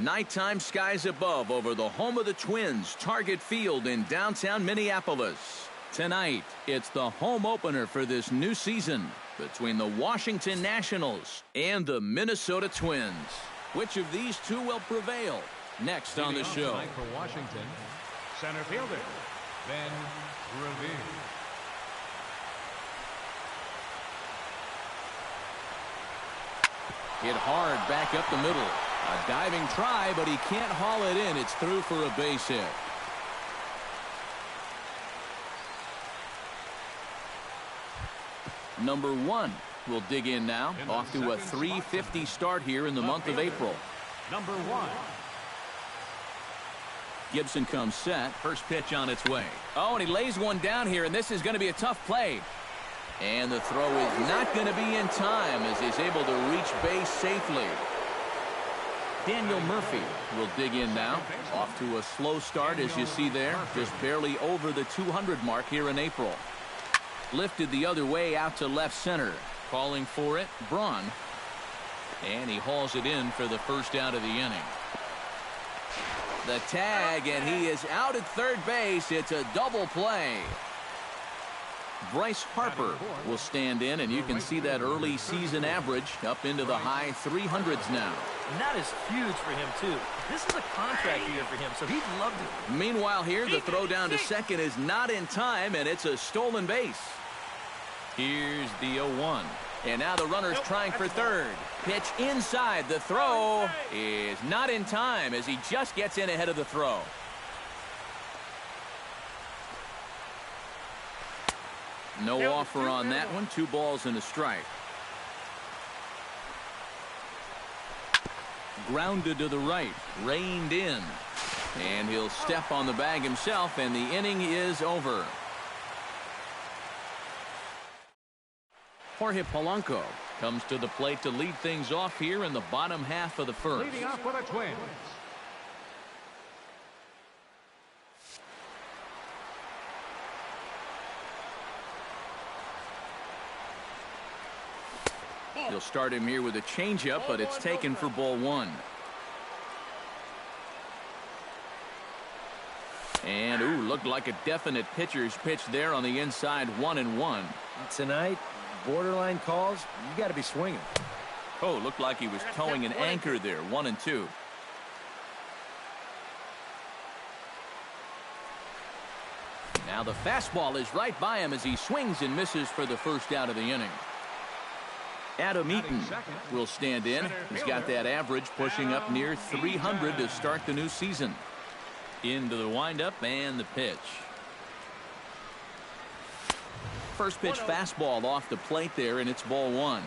Nighttime skies above over the home of the Twins, Target Field in downtown Minneapolis. Tonight, it's the home opener for this new season between the Washington Nationals and the Minnesota Twins. Which of these two will prevail? Next on the show. For Washington, center fielder, Ben Revere. Hit hard back up the middle. A diving try, but he can't haul it in. It's through for a base hit. Number 1 will dig in now. Off to a .350 start here in the month of April. Number 1. Gibson comes set. First pitch on its way. Oh, and he lays one down here, and this is going to be a tough play. And the throw is not going to be in time as he's able to reach base safely. Daniel Murphy will dig in now. Off to a slow start, as you see there. Just barely over the 200 mark here in April. Lifted the other way out to left center. Calling for it, Braun. And he hauls it in for the first out of the inning. The tag, and he is out at third base. It's a double play. Bryce Harper will stand in, and you can see that early season average up into the high 300s now. And that is huge for him, too. This is a contract year for him, so he'd love to. Meanwhile here, the throw down to second is not in time, and it's a stolen base. Here's the 0-1. And now the runner's trying for third. Pitch inside. The throw is not in time as he just gets in ahead of the throw. No offer on that one. 2 balls and a strike. Grounded to the right. Reined in. And he'll step on the bag himself, and the inning is over. Jorge Polanco comes to the plate to lead things off here in the bottom half of the first. Leading off for the Twins. He'll start him here with a changeup, but it's taken for ball 1. And, ooh, looked like a definite pitcher's pitch there on the inside, 1-1. Tonight, borderline calls, you got to be swinging. Oh, looked like he was towing an anchor there, 1-2. Now the fastball is right by him as he swings and misses for the first out of the inning. Adam Eaton will stand in. He's got that average pushing up near 300 to start the new season. Into the windup and the pitch. First pitch fastball off the plate there, and it's ball 1.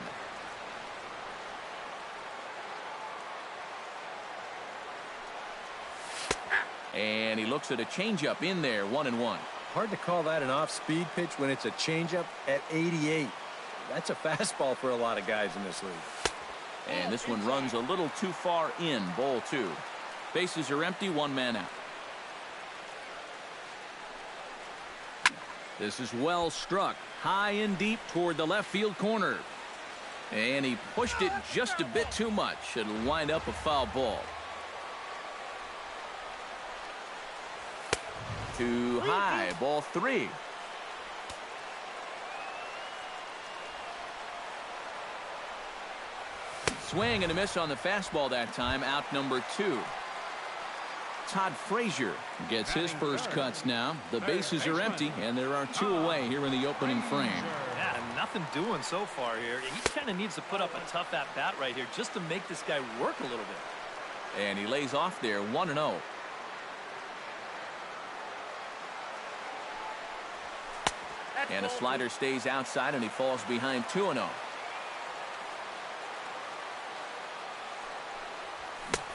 And he looks at a changeup in there, 1-1. Hard to call that an off-speed pitch when it's a changeup at 88. That's a fastball for a lot of guys in this league. And this one runs a little too far in, ball 2. Bases are empty, 1 man out. This is well struck, high and deep toward the left field corner. And he pushed it just a bit too much. It'll wind up a foul ball. Too high, ball 3. Swing and a miss on the fastball that time, out number 2. Todd Frazier gets his first cuts now. The bases are empty, and there are 2 away here in the opening frame. Yeah, nothing doing so far here. He kind of needs to put up a tough at-bat right here just to make this guy work a little bit. And he lays off there, 1-0. And a slider stays outside, and he falls behind 2-0.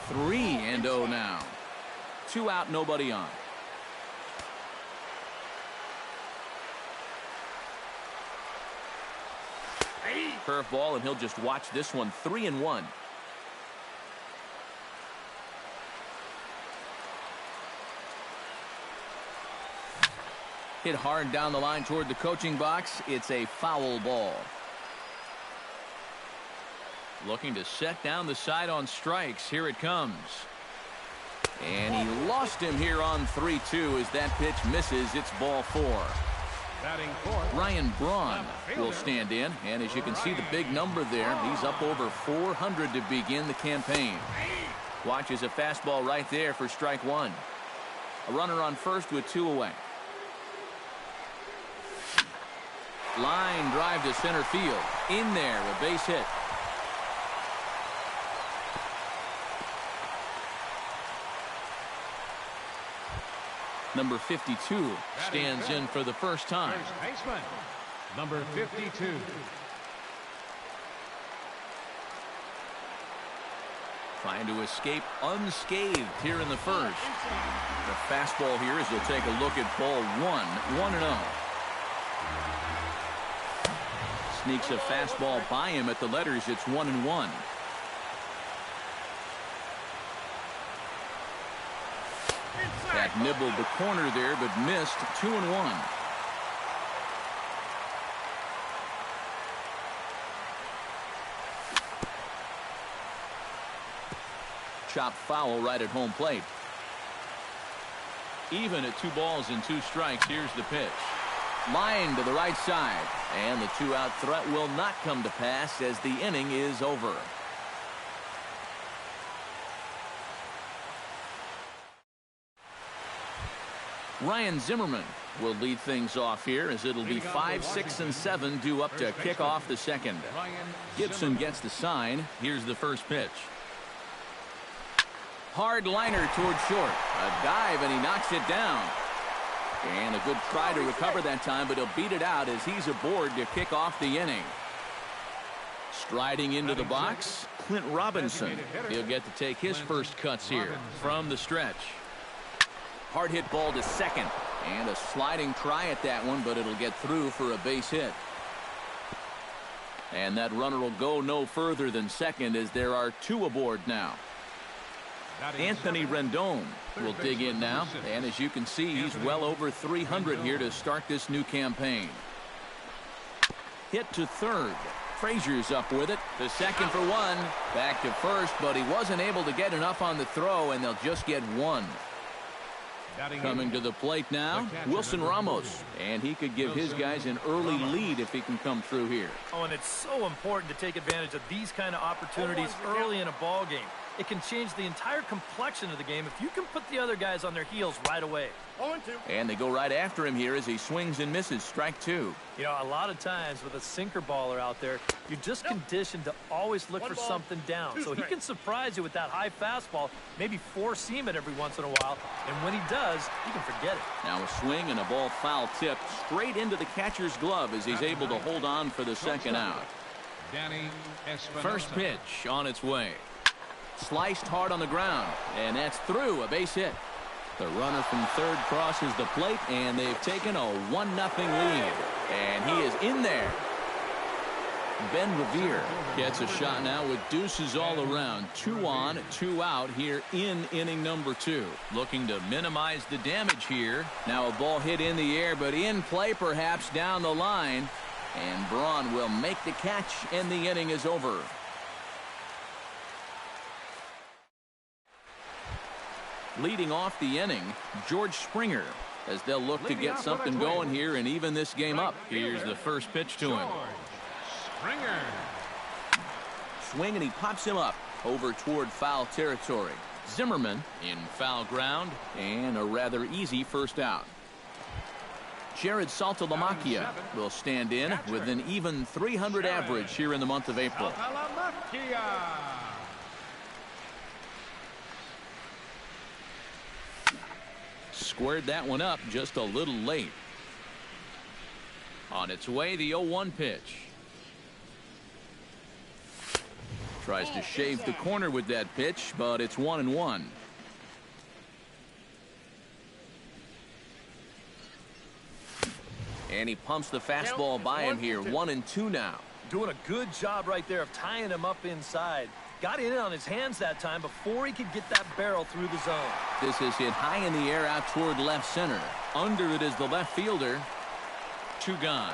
3-0 now. 2 out, nobody on. Curveball, and he'll just watch this one. 3-1. Hit hard down the line toward the coaching box. It's a foul ball. Looking to set down the side on strikes. Here it comes. And he lost him here on 3-2 as that pitch misses. It's ball 4. Batting fourth, Ryan Braun will stand in, and as you can see the big number there, he's up over 400 to begin the campaign. Watches a fastball right there for strike 1. A runner on first with 2 away. Line drive to center field. In there, a base hit. Number 52 stands in for the first time. first baseman, number 52. Trying to escape unscathed here in the first. The fastball here as he'll take a look at ball 1-0. Sneaks a fastball by him at the letters. It's 1-1. That nibbled the corner there, but missed. 2-1. Chopped foul right at home plate. Even at 2 balls and 2 strikes. Here's the pitch. Line to the right side. And the 2-out threat will not come to pass as the inning is over. Ryan Zimmerman will lead things off here as it'll be 5, 6, and 7 due up to kick off the second. Gibson gets the sign. Here's the first pitch. Hard liner toward short. A dive, and he knocks it down. And a good try to recover that time, but he'll beat it out as he's aboard to kick off the inning. Striding into the box, Clint Robinson. He'll get to take his first cuts here from the stretch. Hard hit ball to second. And a sliding try at that one, but it'll get through for a base hit. And that runner will go no further than second as there are 2 aboard now. Anthony Rendon will dig in now, and as you can see, he's well over 300 here to start this new campaign. Hit to third. Frazier's up with it. The second for 1. Back to first, but he wasn't able to get enough on the throw, and they'll just get 1. Coming to the plate now, Wilson Ramos, and he could give his guys an early lead if he can come through here. Oh, and it's so important to take advantage of these kind of opportunities early in a ball game. It can change the entire complexion of the game if you can put the other guys on their heels right away. And they go right after him here as he swings and misses. Strike 2. You know, a lot of times with a sinker baller out there, you're just conditioned to always look for something down. So he can surprise you with that high fastball, maybe four-seam it every once in a while, and when he does, you can forget it. Now a swing and a ball foul tipped straight into the catcher's glove as he's able to hold on for the second out. First pitch on its way. Sliced hard on the ground, and that's through. A base hit. The runner from third crosses the plate, and they've taken a 1-0 lead. And he is in there. Ben Revere gets a shot now with deuces all around. 2 on, 2 out here in inning number 2. Looking to minimize the damage here. Now a ball hit in the air, but in play perhaps down the line. And Braun will make the catch, and the inning is over. Leading off the inning, George Springer, as they'll look to get something going here and even this game up. Here's the first pitch to him. Springer. Swing, and he pops him up over toward foul territory. Zimmerman in foul ground, and a rather easy first out. Jared Saltalamacchia will stand in with an even 300 average here in the month of April. Squared that one up just a little late. On its way, the 0-1 pitch. Tries to shave the corner with that pitch, but it's 1-1. And he pumps the fastball by him here. 1-2 now. Doing a good job right there of tying him up inside. Got it in on his hands that time before he could get that barrel through the zone. This is hit high in the air out toward left center. Under it is the left fielder. 2 gone.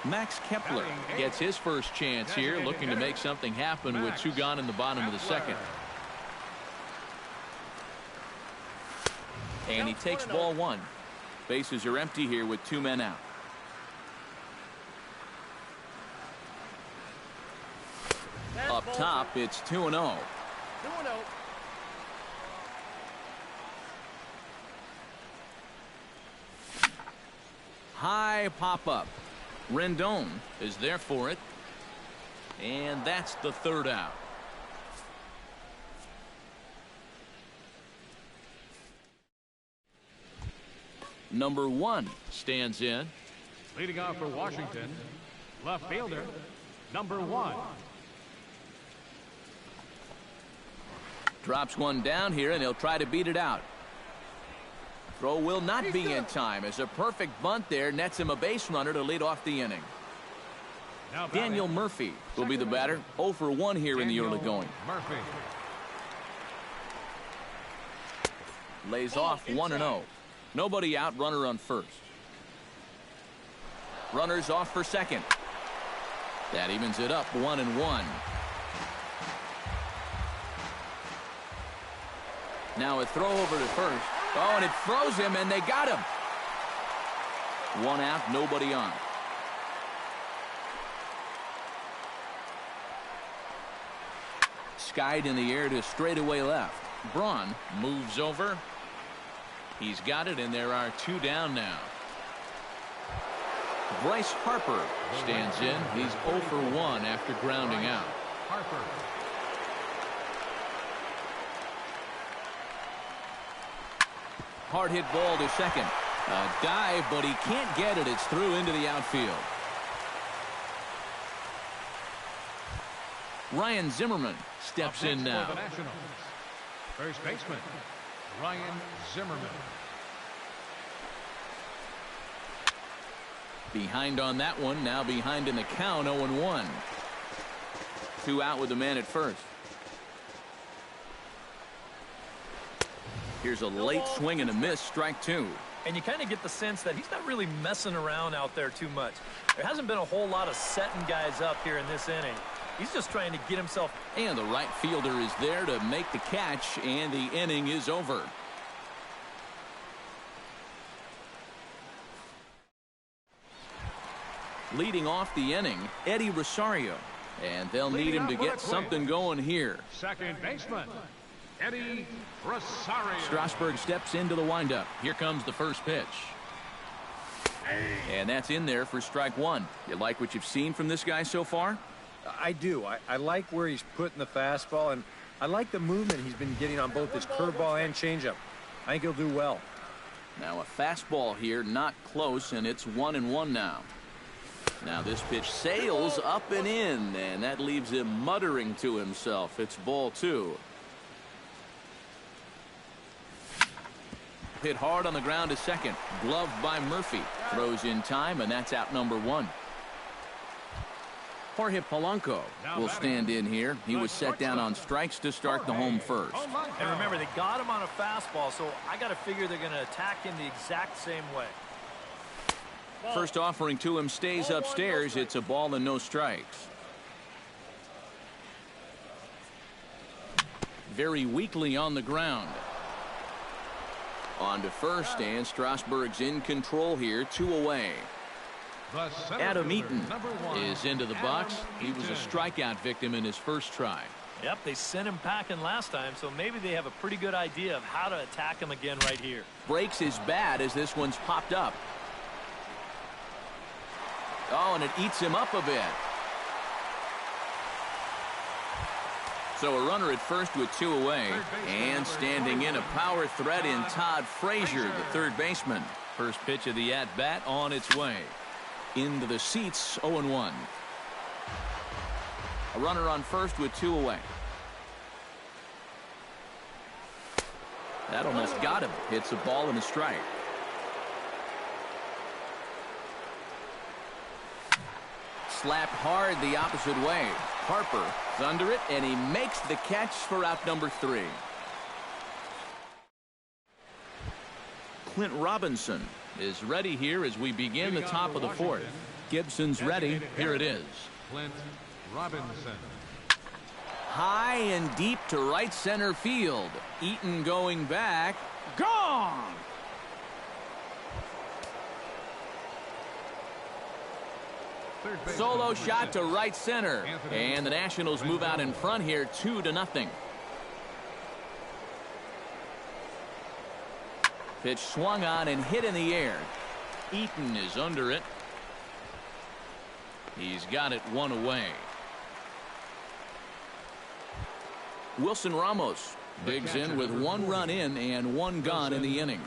Max Kepler gets his first chance here, looking to make something happen with 2 gone in the bottom of the second. And he takes ball 1. Bases are empty here with 2 men out. Up top, it's 2-0. 2-0. High pop-up. Rendon is there for it. And that's the 3rd out. Number 1 stands in. Leading off for Washington, left fielder, number 1. Drops one down here, and he'll try to beat it out. Throw will not be in time, as a perfect bunt there nets him a base runner to lead off the inning. Daniel Murphy will be the batter. 0 for 1 here in the early going. Murphy. Lays off 1-0. Nobody out, runner on first. Runners off for second. That evens it up 1-1. Now a throw over to first. Oh, and it throws him, and they got him. 1 out, nobody on. Skied in the air to straightaway left. Braun moves over. He's got it, and there are 2 down now. Bryce Harper stands in. He's 0 for 1 after grounding out. Harper. Hard hit ball to second. A dive, but he can't get it. It's through into the outfield. Ryan Zimmerman steps in now. For the Nationals, first baseman, Ryan Zimmerman. Behind on that one. Now behind in the count. 0-1. 2 out with the man at first. Here's a late swing and a miss. Strike 2. And you kind of get the sense that he's not really messing around out there too much. There hasn't been a whole lot of setting guys up here in this inning. He's just trying to get himself. And the right fielder is there to make the catch, and the inning is over. Leading off the inning, Eddie Rosario. And they'll need him to get something going here. Second baseman, Eddie Rosario. Strasburg steps into the windup. Here comes the first pitch. And that's in there for strike 1. You like what you've seen from this guy so far? I do. I like where he's putting the fastball, and I like the movement he's been getting on both his curveball and changeup. I think he'll do well. Now a fastball here, not close, and it's 1-1 now. Now this pitch sails up and in, and that leaves him muttering to himself. It's ball 2. Hit hard on the ground to second. Gloved by Murphy. Throws in time, and that's out number 1. Jorge Polanco will stand in here. He was set down on strikes to start the home first. And remember, they got him on a fastball, so I got to figure they're going to attack him the exact same way. First offering to him stays upstairs. It's a ball and no strikes. Very weakly on the ground. On to first, and Strasburg's in control here. 2 away. Adam Eaton is into the box. He was a strikeout victim in his first try. Yep, they sent him packing last time, so maybe they have a pretty good idea of how to attack him again right here. Breaks his bat as this one's popped up. Oh, and it eats him up a bit. So a runner at first with 2 away. And standing in, a power threat in Todd Frazier, the third baseman. First pitch of the at-bat on its way. Into the seats, 0-1. A runner on first with 2 away. That almost got him. Hits a ball and a strike. Slapped hard the opposite way. Harper is under it, and he makes the catch for out number 3. Clint Robinson is ready here as we begin the top of the 4th. Gibson's ready. Here it is. Clint Robinson. High and deep to right center field. Eaton going back. Gone! Solo shot to right center. And the Nationals move out in front here 2-0. Pitch swung on and hit in the air. Eaton is under it. He's got it one away. Wilson Ramos digs in with 1 run in and 1 gone in the inning.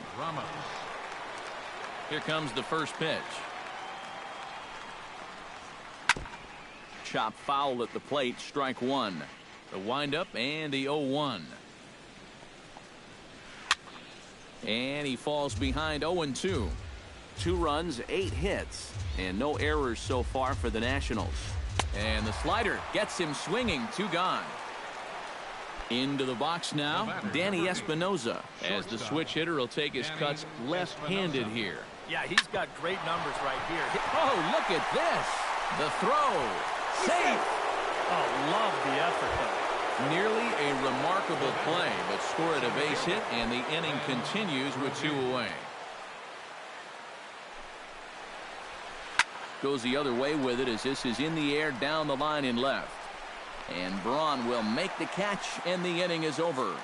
Here comes the first pitch. Chop foul at the plate, strike 1. The windup and the 0-1. And he falls behind 0-2. 2 runs, 8 hits, and no errors so far for the Nationals. And the slider gets him swinging, 2 gone. Into the box now, Danny Espinosa, as the switch hitter will take his cuts left-handed here. Yeah, he's got great numbers right here. Oh, look at this. The throw. Safe. Oh, love the effort, though. Nearly a remarkable play, but scored a base hit, and the inning continues with 2 away. Goes the other way with it as this is in the air down the line in left. And Braun will make the catch, and the inning is over.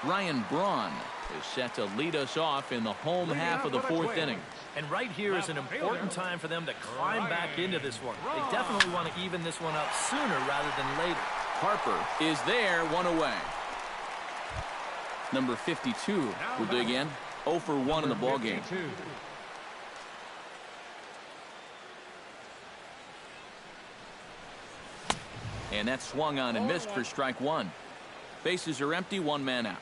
Ryan Braun is set to lead us off in the home half of the 4th inning. And right here is an important time for them to climb back into this one. They definitely want to even this one up sooner rather than later. Harper is there, 1 away. Number 52 will dig in. 0 for 1 in the ballgame. And that swung on and missed for strike 1. Bases are empty, 1 man out.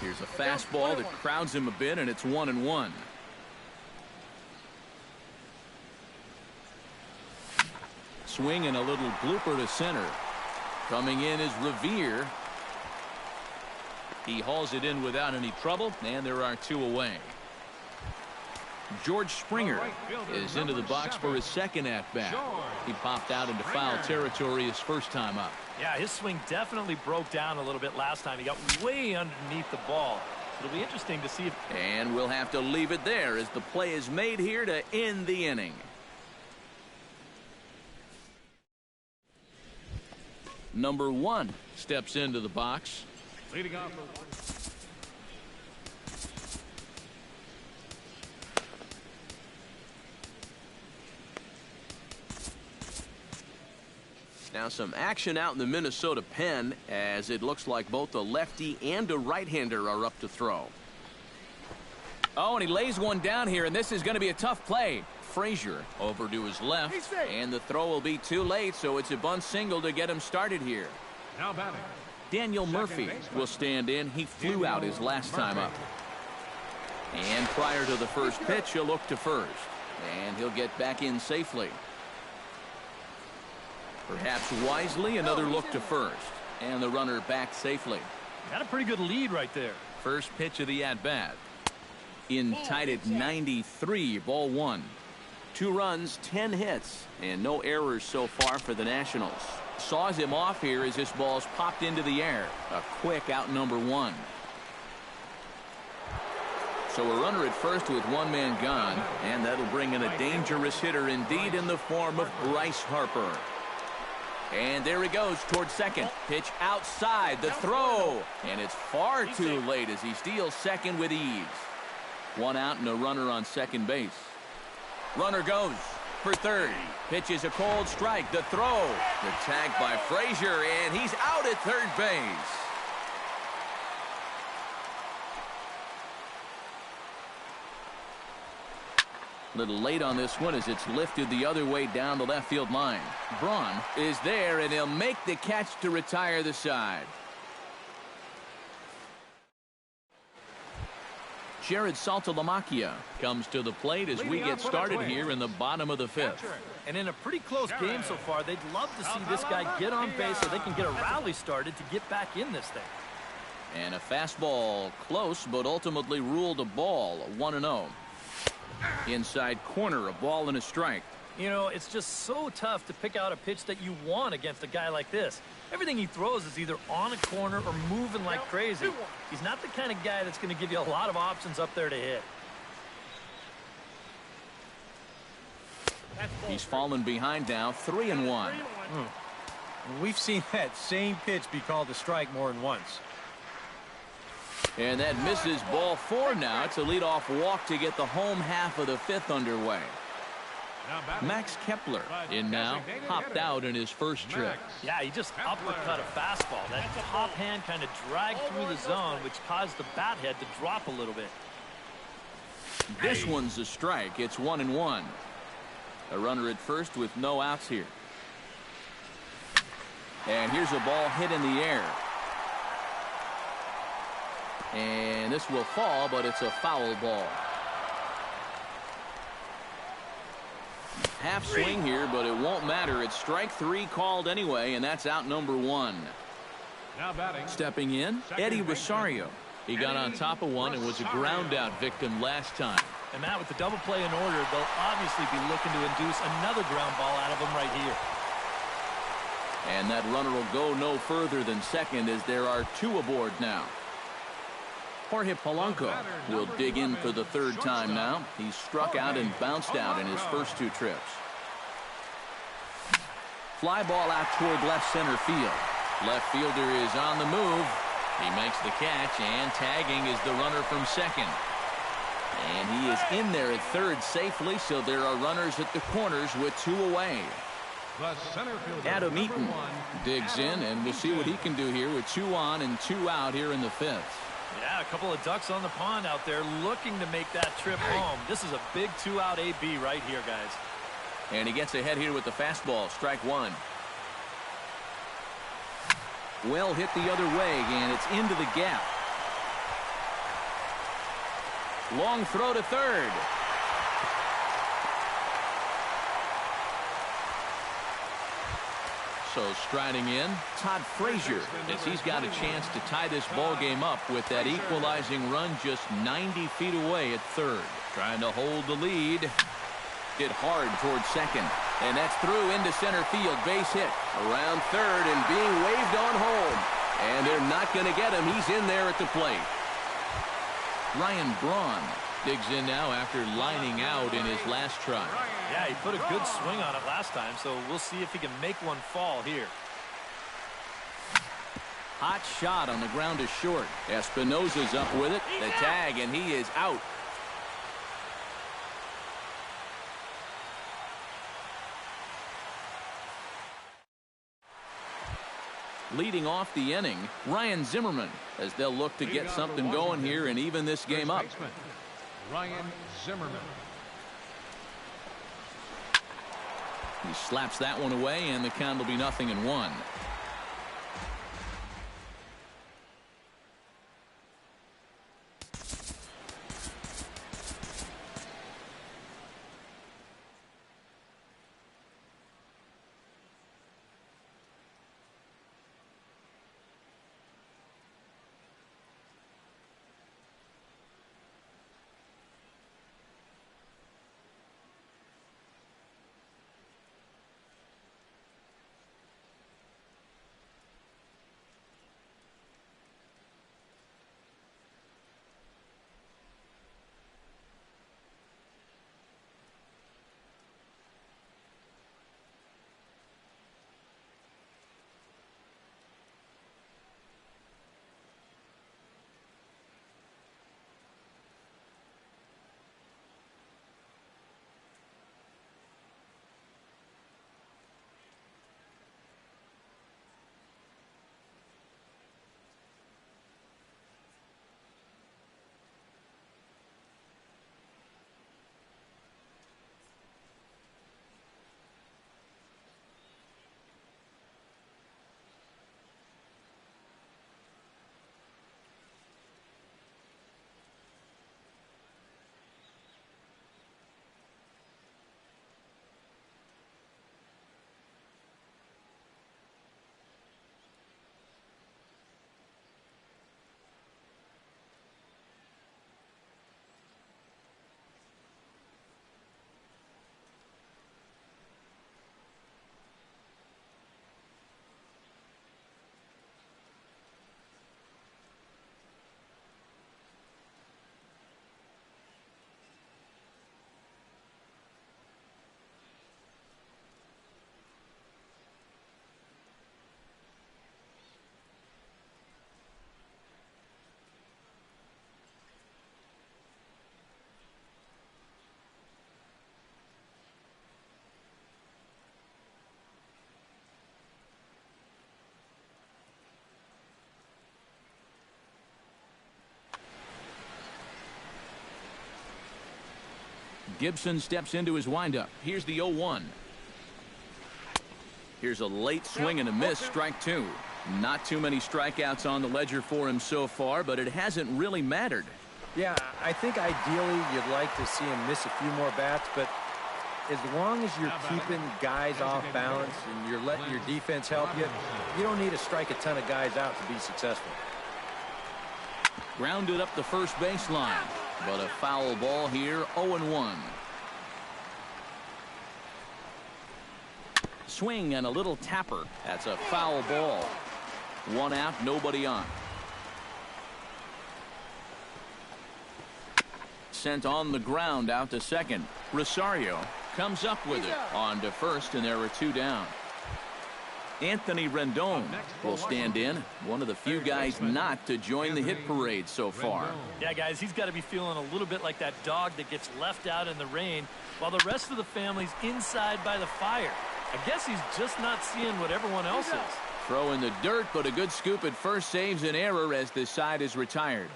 Here's a fastball that crowds him a bit, and it's 1-1. Swing and a little blooper to center. Coming in is Revere. He hauls it in without any trouble, and there are 2 away. George Springer is into the box for his second at-bat. He popped out into foul territory his first time up. Yeah, his swing definitely broke down a little bit last time. He got way underneath the ball. It'll be interesting to see if... And we'll have to leave it there as the play is made here to end the inning. Number 1 steps into the box. Leading off. Now some action out in the Minnesota pen as it looks like both a lefty and a right-hander are up to throw. Oh, and he lays one down here, and this is going to be a tough play. Frazier over to his left, and the throw will be too late, so it's a bunt single to get him started here. Now batting. Daniel Murphy will stand in. He flew out his last time up. And prior to the first pitch, he'll look to first, and he'll get back in safely. Perhaps wisely, another look to first. And the runner back safely. Got a pretty good lead right there. First pitch of the at-bat. In tied at 93, ball 1. 2 runs, 10 hits, and no errors so far for the Nationals. Saws him off here as this ball's popped into the air. A quick out number 1. So a runner at first with 1 man gone, and that'll bring in a dangerous hitter indeed in the form of Bryce Harper. And there he goes towards second. Pitch outside, the throw. And it's far too late as he steals second with ease. 1 out and a runner on second base. Runner goes for third. Pitch is a cold strike. The throw. The tag by Frazier, and he's out at third base. A little late on this one as it's lifted the other way down the left field line. Braun is there, and he'll make the catch to retire the side. Jared Saltalamacchia comes to the plate as we get started here in the bottom of the 5th. And in a pretty close game so far, they'd love to see this guy get on base so they can get a rally started to get back in this thing. And a fastball close, but ultimately ruled a ball, 1-0. Inside corner, a ball and a strike. You know, it's just so tough to pick out a pitch that you want against a guy like this. Everything he throws is either on a corner or moving like crazy. He's not the kind of guy that's going to give you a lot of options up there to hit. He's fallen behind now, 3-1. We've seen that same pitch be called a strike more than once. And that misses, ball 4 now. It's a leadoff walk to get the home half of the 5th underway. Max Kepler in now, hopped out in his first trip. Yeah, he just uppercut a fastball. That top hand kind of dragged through the zone, which caused the bat head to drop a little bit. This one's a strike. It's 1-1. A runner at first with no outs here. And here's a ball hit in the air. And this will fall, but it's a foul ball. Half swing here, but it won't matter. It's strike 3 called anyway, and that's out number 1. Now batting. Stepping in, Eddie Rosario. He got on top of one and was a ground out victim last time. And Matt, with the double play in order, they'll obviously be looking to induce another ground ball out of him right here. And that runner will go no further than second as there are 2 aboard now. Jorge Polanco will dig in for the 3rd time now. He's struck out and bounced out in his first 2 trips. Fly ball out toward left center field. Left fielder is on the move. He makes the catch, and tagging is the runner from second. And he is in there at 3rd safely, so there are runners at the corners with 2 away. Adam Eaton digs in, and we'll see what he can do here with 2 on and 2 out here in the 5th. Yeah, a couple of ducks on the pond out there looking to make that trip home. This is a big 2-out AB right here, guys. And he gets ahead here with the fastball, strike 1. Well hit the other way, and it's into the gap. Long throw to 3rd. So striding in, Todd Frazier, as he's got a chance to tie this ball game up with that equalizing run just 90 feet away at 3rd. Trying to hold the lead. Hit hard towards second. And that's through into center field. Base hit around 3rd and being waved on home. And they're not going to get him. He's in there at the plate. Ryan Braun digs in now after lining out in his last try. Yeah, he put a good swing on it last time, so we'll see if he can make one fall here. Hot shot on the ground is short. Espinosa's up with it. The tag, and he is out. Leading off the inning, Ryan Zimmerman, as they'll look to get something going here and even this game up. Ryan Zimmerman. He slaps that one away, and the count will be 0-1. Gibson steps into his windup. Here's the 0-1. Here's a late swing and a miss, strike two. Not too many strikeouts on the ledger for him so far, but it hasn't really mattered. Yeah, I think ideally you'd like to see him miss a few more bats, but as long as you're keeping guys off balance and you're letting your defense help you, you don't need to strike a ton of guys out to be successful. Grounded up the first baseline, but a foul ball here, 0-1. Swing and a little tapper. That's a foul ball. One out, nobody on. Sent on the ground out to second. Rosario comes up with it on to first, and there are two down. Anthony Rendon will stand in, one of the few guys not to join the hit parade so far. Yeah, guys, he's got to be feeling a little bit like that dog that gets left out in the rain while the rest of the family's inside by the fire. I guess he's just not seeing what everyone else is. Throw in the dirt, but a good scoop at first saves an error as this side is retired.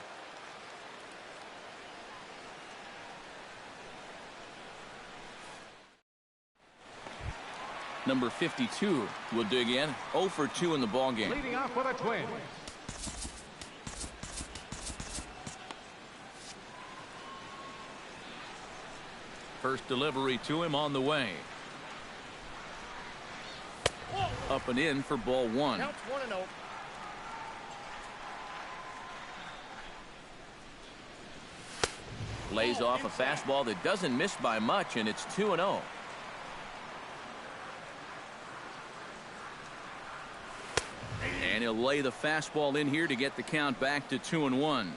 Number 52 will dig in. 0 for 2 in the ballgame. Leading off with a twin. First delivery to him on the way. Up and in for ball one. Counts 1-0. Lays off a fastball that doesn't miss by much, and it's 2-0. And he'll lay the fastball in here to get the count back to 2-1.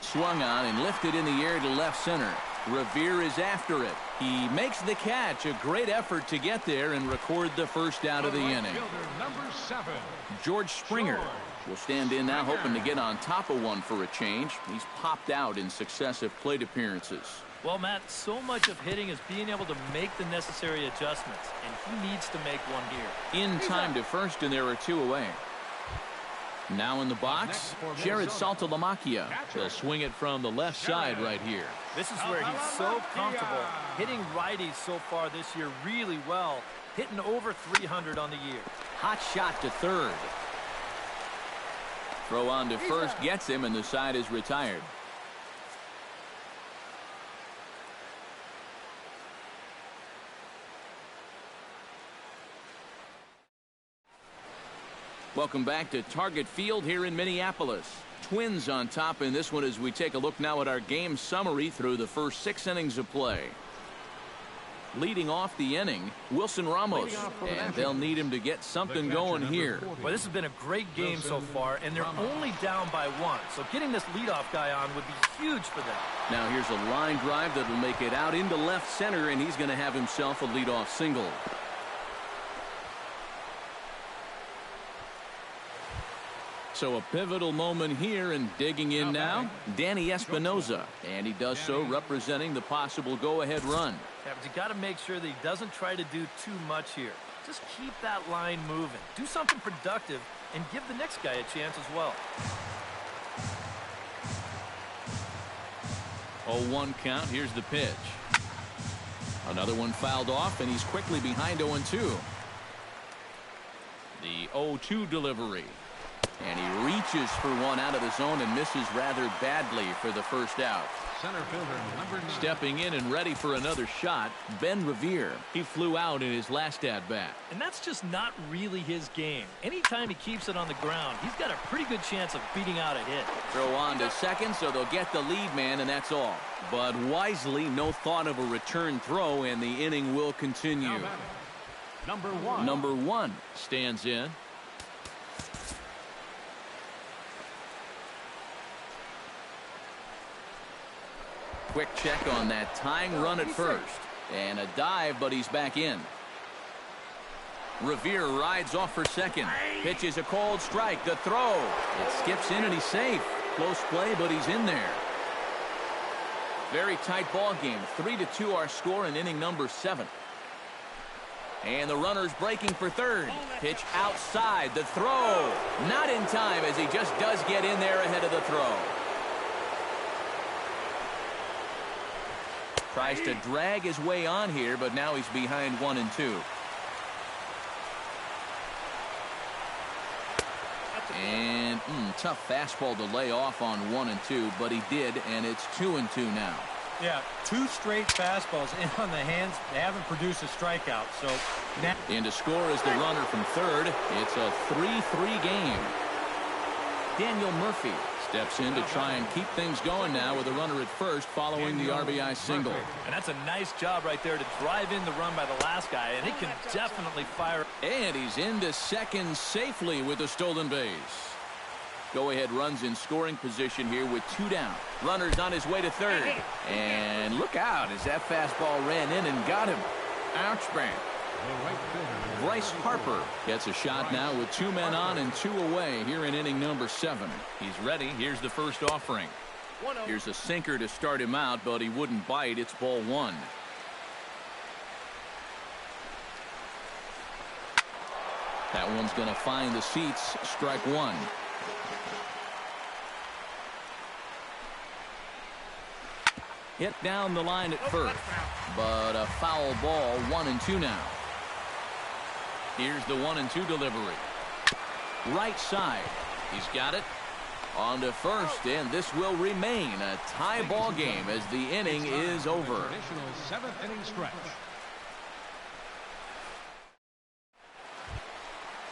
Swung on and lifted in the air to left center. Revere is after it. He makes the catch. A great effort to get there and record the first out of the inning. Number 7. George Springer will stand in now, hoping to get on top of one for a change. He's popped out in successive plate appearances. Well, Matt, so much of hitting is being able to make the necessary adjustments, and he needs to make one here. In time to first, and there are two away. Now in the box, Jared Saltalamacchia. They'll swing it from the left side right here. This is where he's so comfortable hitting righties so far this year really well, hitting over 300 on the year. Hot shot to third. Throw on to first gets him, and the side is retired. Welcome back to Target Field here in Minneapolis. Twins on top in this one as we take a look now at our game summary through the first 6 innings of play. Leading off the inning, Wilson Ramos, and they'll need him to get something going here. Well, this has been a great game so far, and they're only down by 1, so getting this leadoff guy on would be huge for them. Now here's a line drive that'll make it out into left center, and he's going to have himself a leadoff single. So a pivotal moment here, and digging in now, Danny Espinoza, and he does so representing the possible go-ahead run. Yeah, but you got to make sure that he doesn't try to do too much here. Just keep that line moving. Do something productive and give the next guy a chance as well. 0-1 count. Here's the pitch. Another one fouled off, and he's quickly behind 0-2. The 0-2 delivery. And he reaches for one out of the zone and misses rather badly for the first out. Center fielder number 9. Stepping in and ready for another shot, Ben Revere. He flew out in his last at-bat. And that's just not really his game. Anytime he keeps it on the ground, he's got a pretty good chance of beating out a hit. Throw on to second, so they'll get the lead man, and that's all. But wisely, no thought of a return throw, and the inning will continue. Number 1. Number 1 stands in. Quick check on that tying run at first. And a dive, but he's back in. Revere rides off for second. Pitches a cold strike. The throw. It skips in and he's safe. Close play, but he's in there. Very tight ball game. 3-2 our score in inning number 7. And the runner's breaking for third. Pitch outside. The throw. Not in time as he just does get in there ahead of the throw. Tries to drag his way on here, but now he's behind 1 and 2. And tough fastball to lay off on 1 and 2, but he did, and it's 2 and 2 now. Yeah, 2 straight fastballs in on the hands. They haven't produced a strikeout. So now in to score is the runner from third. It's a 3-3 game. Daniel Murphy steps in to try and keep things going now with a runner at first following the RBI single. And that's a nice job right there to drive in the run by the last guy, and he can definitely fire. And he's into second safely with a stolen base. Go-ahead runs in scoring position here with 2 down. Runner's on his way to third. And look out as that fastball ran in and got him. Ouch, bang. Bryce Harper gets a shot now with 2 men on and 2 away here in inning number 7. He's ready. Here's the first offering. Here's a sinker to start him out, but he wouldn't bite. It's ball 1. That one's going to find the seats. Strike 1. Hit down the line at first, but a foul ball. 1 and 2 now. Here's the 1 and 2 delivery. Right side. He's got it. On to first, and this will remain a tie ball game as the inning is over. Additional 7th inning stretch.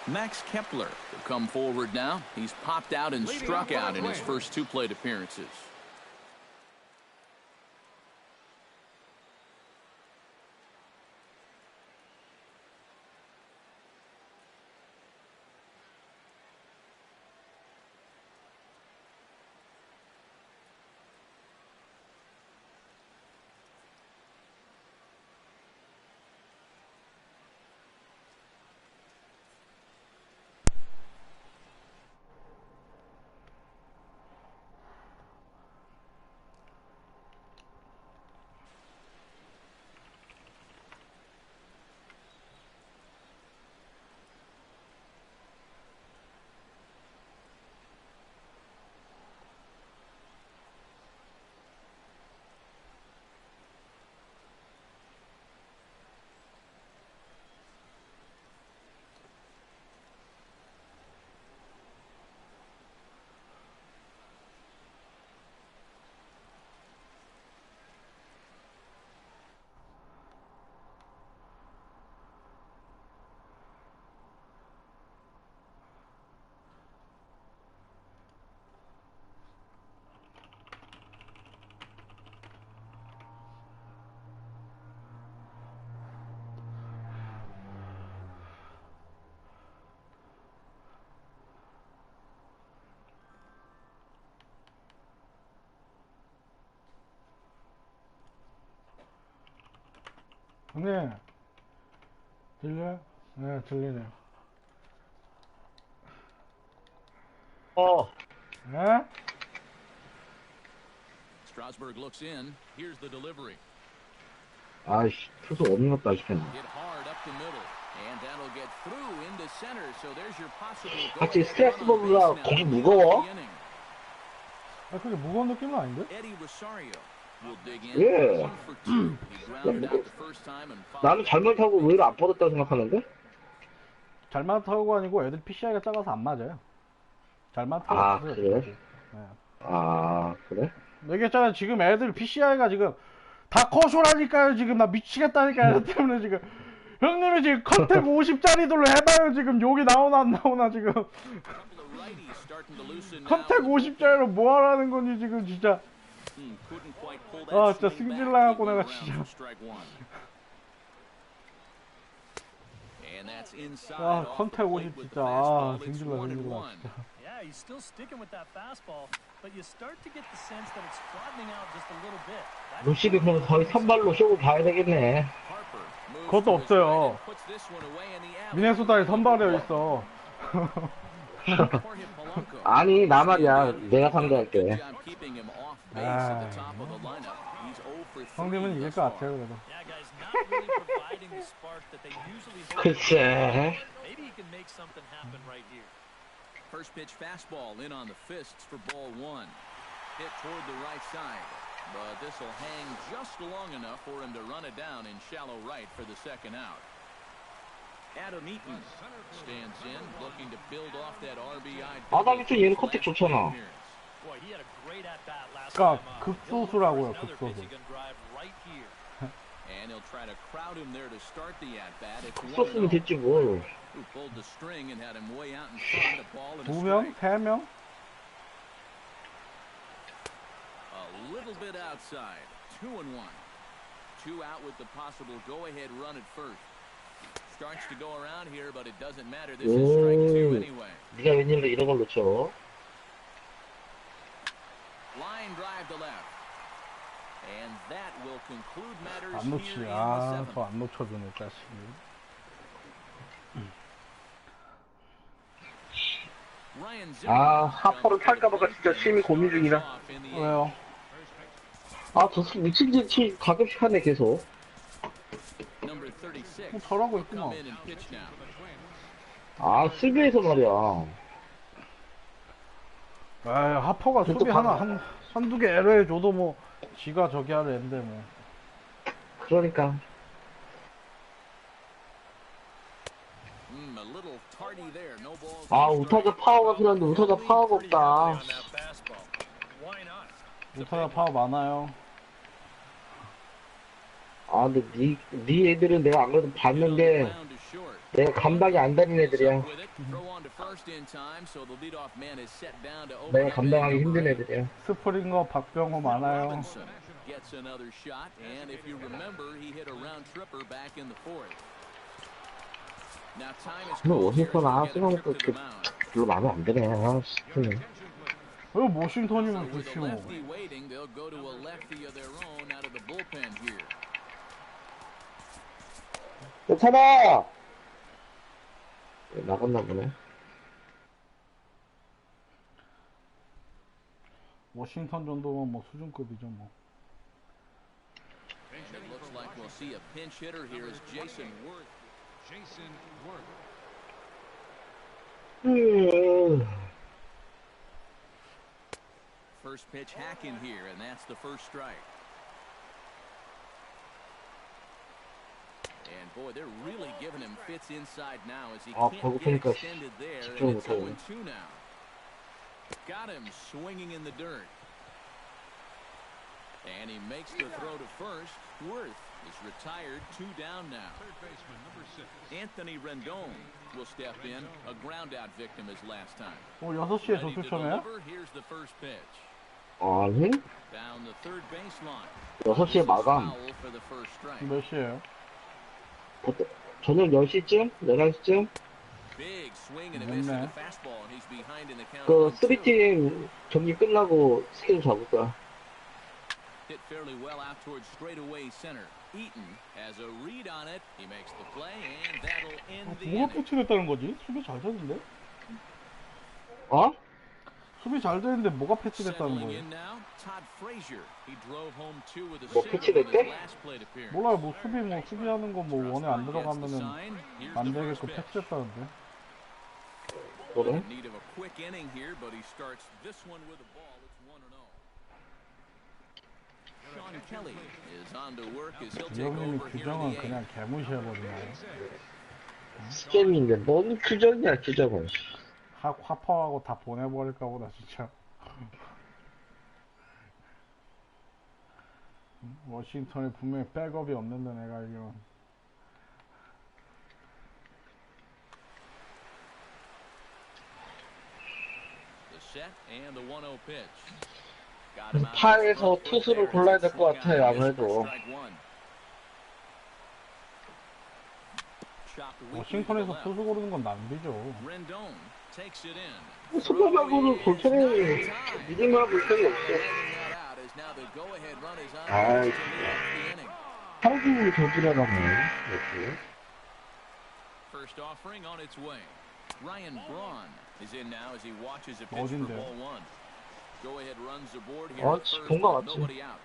Max Kepler will come forward now. He's popped out and struck out in his first 2 plate appearances. 네, 들려요? 네, 들리네요. 네? Strasburg looks in. Here's the delivery. 아이씨, 투수 어디 갔다 싶겠네. Hit hard up the middle, and that'll get through into center. So there's your possible. 같이 스트라스버그가 공이 무거워? 아, 그게 무거운 느낌은 아닌데? Eddie Rosario will dig in. 예. 1 for 2. He grounded out the first time and 나는 잘못하고 의외로 안 뻗었다고 생각하는데? 잘만 타고 아니고 애들 PCI가 작아서 안 맞아요. 잘만 타고. 아, 그래? 네. 아, 그래? 얘기했잖아. 지금 애들 PCI가 지금 다 커쇼라니까요. 지금 나 미치겠다니까요. 나 때문에 지금. 형님이 지금 컨택 50짜리들로 해봐요. 지금 욕이 나오나 안 나오나 지금. 컨택 50짜리로 뭐 하라는 건지 지금 진짜. 아, 진짜 승질나갖고 내가 진짜. 아, 컨택 50 진짜. 아, 승질나 진짜. Yeah, he's still sticking with that fastball, but you start to get the sense that it's flattening out just a little bit. 루시비 그럼 거의 선발로 쇼를 봐야 되겠네. 그것도 없어요. 미네소타에 선발되어 있어. 아니, 나 말이야. 내가 상대할게. 아, He's 0 for 3 형님은 이길 thus 것 far. 같아요, 그래도. Yeah, guys, not really providing the spark that they usually hold. 글쎄. Maybe he can make something happen right here. First pitch fastball in on the fists for ball 1. Hit toward the right side. But this will hang just long enough for him to run it down in shallow right for the second out. Adam Eaton stands in, looking to build off that RBI. 아담 이튼 얘는 컨택 좋잖아. Boy, he had a great at bat last 그러니까 time up. 극소수라고요, He'll look for another 극소수. pitch he can drive right here. And he'll try to crowd him there to start the at bat. It's 썼으면 됐지 뭘. who pulled the string and had him way out in front of the ball and a 2명? strike. 3명? A little bit outside. 2-1. 2 out with the possible go-ahead run at first. Starts to go around here, but it doesn't matter. This is strike 2 anyway. 네가 웬일로 이런 걸 놓쳐? Line drive to left. And that will conclude matters 안 here 놓치. in the 아, 7th. 더 안 놓쳐주네, 자식이. Ryan 아, Zimmerman 하퍼를 탈까봐가 진짜 심히 고민 중이라. off in the 왜요? 아, 저 미친 짓이 가끔씩 하네, 계속. number 36. 뭐 저러고 will come 있구만. in and pitch now. 아, 수비에서 말이야. 아, 하퍼가 또 수비 방- 하나, 한두 개 에러 해줘도 뭐, 지가 저기 하려 했는데 뭐. 그러니까. A little tardy there. No balls. 아, 우타자 파워가 필요한데 우타자 파워가 없다. On that fastball. Why not? 우타자 파워 많아요. 아, 근데 네 애들은 내가 안 그래도 봤는데 Ground to short. 내가 감당이 안 되는 애들이야. With it, throw on to first in time, so the leadoff man is set down to open 내가 up 감당하기 in 힘든 number 애들이야. 스프링거 박병호 많아요. Robinson gets another shot, and if you remember, he hit a round tripper back in the 4th. Now time is 근데 close here as 워싱턴 we 아, get a 쓰면 trip 또 to the mound. 별로 마음에 안 드네. 아, 싶네. 왜 워싱턴이면 With 좋지 a 뭐. lefty waiting, they'll go to a lefty of their own out of the bullpen here. 괜찮아! 나갔나 보네. 워싱턴 정도면 뭐 수준급이죠 뭐. And it looks like we'll see a pinch hitter here as Jason Worth. Jason Worth. First pitch hack in here, and that's the first strike. And boy, they're really giving him fits inside now as he 아, can't 보고 get 보니까 extended there, and 집중을 it's 못하네. 0-2 now. Got him swinging in the dirt. And he makes the throw to first. Worth is retired, 2 down now. Third baseman, number 6. Anthony Rendon will step in, a ground out victim as last time. 6시에 Ready to 조수천이에요? deliver, here's the first pitch. 아니? Down the third baseline. 6시에 마감. Foul for the first strike. 몇 시에요? 저녁 10시쯤? 11시쯤? Big swing and a miss 좋네. with the fastball, and he's behind in the count. 그 1-2. 3팀 경기 끝나고 스케줄 잡을 거야. Hit fairly well out towards straightaway center. Eaton has a read on it. He makes the play, and that'll end the 뭐가 inning. 패치됐다는 거지? 수비 잘 되는데? 어? 수비 잘 되는데 뭐가 패치됐다는 Settling 거예요? in now, Todd Frazier. He drove home 2 with a 뭐 single in 패치됐대? his last plate appearance. 몰라요. 뭐 수비하는 거 뭐 원에 안 Gets the 들어가면은 sign. Here's 안 the first 되게끔 pitch. 패치됐다는데. 그래? In need of a quick inning here, but he starts this one with a ball. It's 1-0. Sean Kelly is on to work as he'll take 이형님이 over here in 규정은 the 8th. 그냥 개무시해버리네. 스캠인데 뭔 규정이야 규정은. 화퍼하고 다 보내버릴까 보다 진짜. 워싱턴에 분명히 백업이 없는데 내가 알기론. The set and the 1-0 pitch. Got him out 파에서 front. 투수를 골라야 될 것 같아요, 아무래도. 워싱턴에서 투수 고르는 건 낭비죠. Rendon takes it in. 수비하고는 불편해. 믿음과 불편이 없어. 아이, 한국을 저지라가네. 이렇게. First offering on its way. Ryan Braun is in now as he watches a pitch for 어딘데? ball 1. Go ahead runs aboard here. 어, at first 본거 with 같지? nobody out.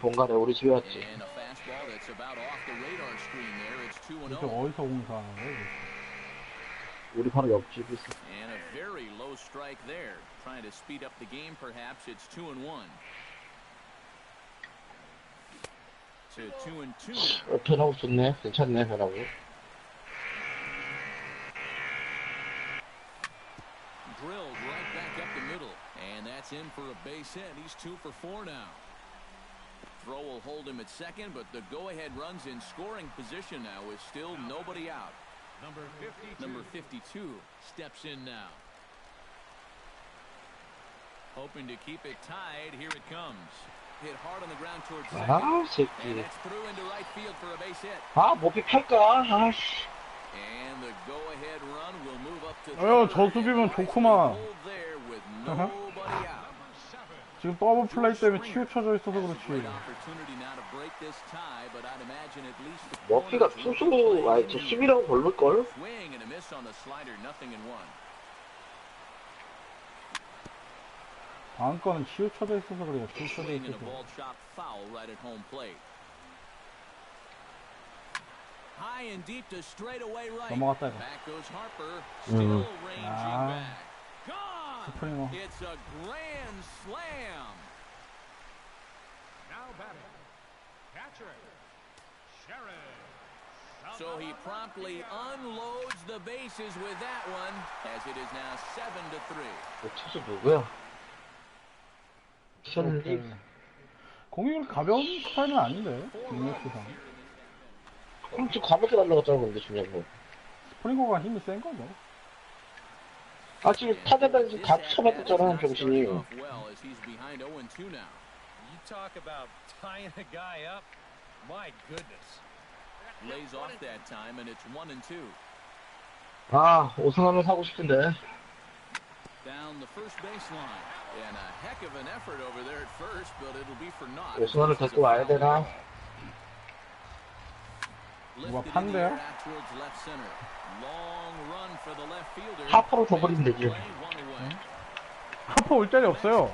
본가래 우리 집에 왔지. And a fastball that's about off the radar screen there. It's 2-0. 이게 어디서 공사하는 거야? 우리 바로 옆집이 있어. And a very low strike there. Trying to speed up the game, perhaps. It's 2-1. To 2-2. 변하고 좋네. 괜찮네, 변하고. Drilled right back up the middle. And that's in for a base hit. He's 2 for 4 now. Throw will hold him at second, but the go-ahead runs in scoring position now with still nobody out. Number 52 steps in now. Hoping to keep it tied. Here it comes. Hit hard on the ground towards second. 아, And 새끼. it's through into right field for a base hit. 아, 모피 팔까? 아씨. And the go-ahead run will move up to 저 third. 수비면 좋구만. Hold there with nobody out. 지금 더블 플레이 때문에 치우쳐져 있어서 그렇지. Great opportunity now to break this tie, but I'd imagine at least the 모피가 corners 투수, 아니, 저 수비라고 걸릴걸? swing and a miss on the slider, 0-1. 다음 거는 치우쳐져 있어서 그래요. 치우쳐져 Swing and a 있어서. ball chopped foul right at home plate. High and deep to straightaway right. 넘어갔다 이거. Back goes Harper, still ranging 아. back. Gone. 스프링어. It's a grand slam. Now batting. Catcher. Sherrod. So he promptly unloads the bases with that one, as it is now 7-3. 투수 누구야? 션리? 공이 그렇게 가벼운 스타일은 아닌데. 능력치상. 엄청 가볍게 날라갔잖아, 근데 중요한 거. 스프링어가 힘이 센 거죠. 아, 지금 타자단에서 다 쳐맞았잖아, 병신이. Well, as he's behind 0-2 now. You talk about tying a guy up. My goodness. Lays off that time, and it's 1-2. 아, 우승하면 사고 싶은데. Down the first baseline. And a heck of an effort over there at first, but it'll be for naught. 우승하면 데리고 와야 되나? 누가 Lifted in the 판대요? air out towards left center. Long run for the left fielder. 하퍼로 둬버리면 되지. Play, one away. 하퍼 올 자리 없어요.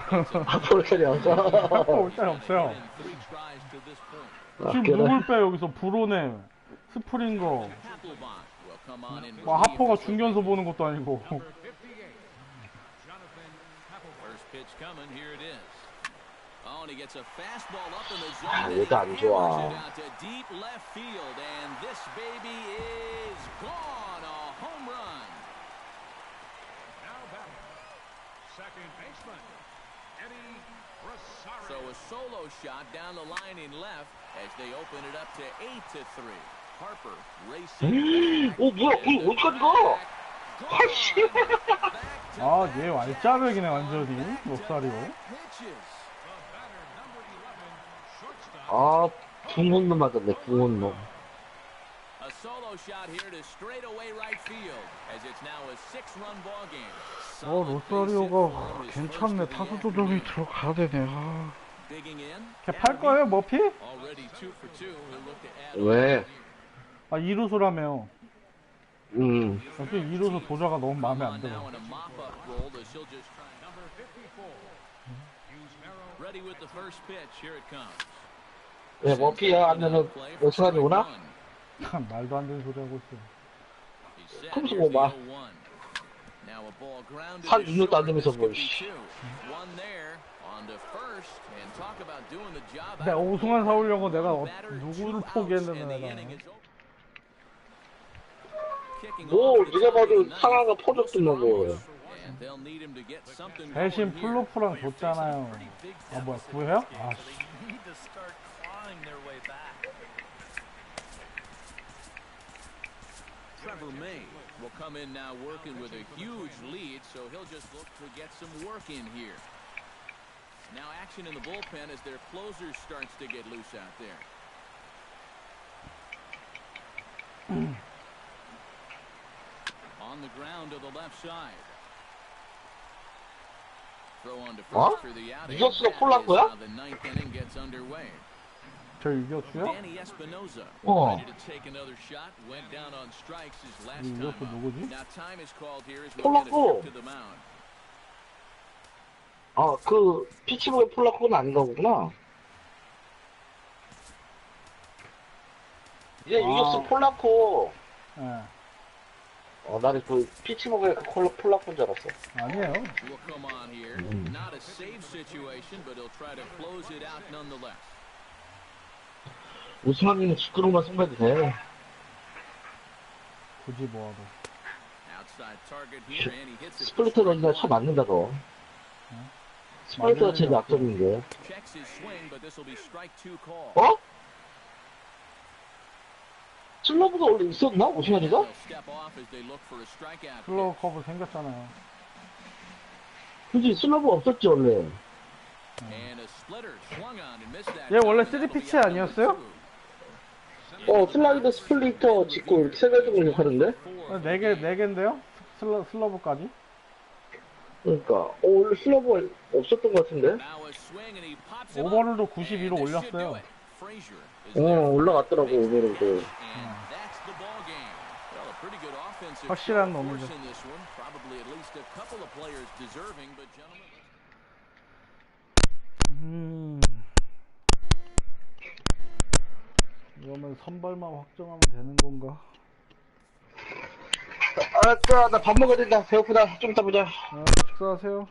하퍼로 처리 안 써. 하퍼 올 자리 없어요. In 3 tries to this point. 지금 누굴 빼 여기서 브로네, 스프링거. Papelbon will come on in 와 relief. 하퍼가 중견수 보는 것도 아니고. First pitch coming, here it is. Oh, and he gets a fastball up in the 아, zone. 얘도 안 좋아. Hammers it out to deep left field, and this baby is gone. A home run. Now batting. Second baseman. Eddie Rosario. So a solo shot down the line in left as they open it up to 8-3. Harper racing. 오, 뭐야, 그 어디까지 가? 아씨. 아, 얘 왈짜백이네 완전히. 롭사리오. 아, 붕혼놈 맞았네, 붕혼놈. A solo shot here to straightaway right field as it's now a 6-run ball game. 로사리오가 괜찮네. 타수 조정이 들어가야 되네. 아. Digging in. 걔 팔 거예요, 머피? Already 2 for 2. He'll look to add 왜? 아, 2루수라며. 음. 역시 2루수 도자가 너무 마음에 안 on 들어. now in a mop-up role as she'll just try. Number 54. Ready with the first pitch. Here it comes. 왜, 머피야? 하면은, 우승하니 오나? 말도 안 되는 소리 하고 있어. He's set. 컴스 Here's the 뭐 봐. 0-1. Now a ball grounded 산 to 눈물도 안 short. 되면서 This 뭘, could be 씨. 2. One there on to first and talk about doing the job. 내가 out. 우승한 사오려고 내가 Batter, 누구를 2 outs, 포기했는데 and the 내가. inning is over. Kicking 뭐, off the 네가 봐도 top of the 상하가 ninth. 퍼졌더만, 뭐. And they'll need him to get something 대신 going here. 플로프랑 줬잖아요. 아, 뭐야, 구해요? 아, 씨. They need to start clawing their way back. Trevor May will come in now working with a huge lead, so he'll just look to get some work in here. Now action in the bullpen as their closer starts to get loose out there. On the ground to the left side. Throw on to 어? first for the out. 유격수가 폴란 거야? The ninth inning gets underway. 저 유격수요? Danny Espinosa 어. ready to take another shot. Went down on strikes his last 이 time 유격수 up. 누구지? Now time is called here as we 폴라코. get a trip to the mound. 아, 그, 피치북의 폴라코는 아닌가 보구나. 이제 유격수 폴라코. 예. 나는 그 피치목의 그 폴라코인 줄 알았어. 아니에요. Will come on here. Not a save situation, but he'll try to close it out nonetheless. 우승환이는 직구로만 승부해도 돼. 굳이 뭐하러. Outside target here, and he hits it. 스플리터 던지면 차 맞는다, 너. 스플리터가 제일 약점인데. Checks his swing, but this will be strike 2 call. 어? 슬러브가 원래 있었나? 우승환이가? They'll step off as they look for a strikeout. 슬로우 커브 생겼잖아요. 그치, 슬러브 없었지, 원래. And a splitter swung on and missed that. 얘 원래 3피치 아니었어요? 슬라이더, 스플리터, 직구, 이렇게 세 가지 공격하는데? 4개인데요? 슬러브까지? 그러니까, 원래 슬러브 없었던 것 같은데? Now a swing and he pops him up. 오버를도 92로 올렸어요. Frazier is there. 올라갔더라고, 오늘은 또. And that's the ball game. Well, a pretty good offensive 확실한 force 놈이죠. in this one. Probably at least a couple of players deserving, but gentlemen. 이러면 선발만 확정하면 되는 건가? 알았다, 나 밥 먹어야 된다. 배고프다. 좀 이따 보자. 식사하세요.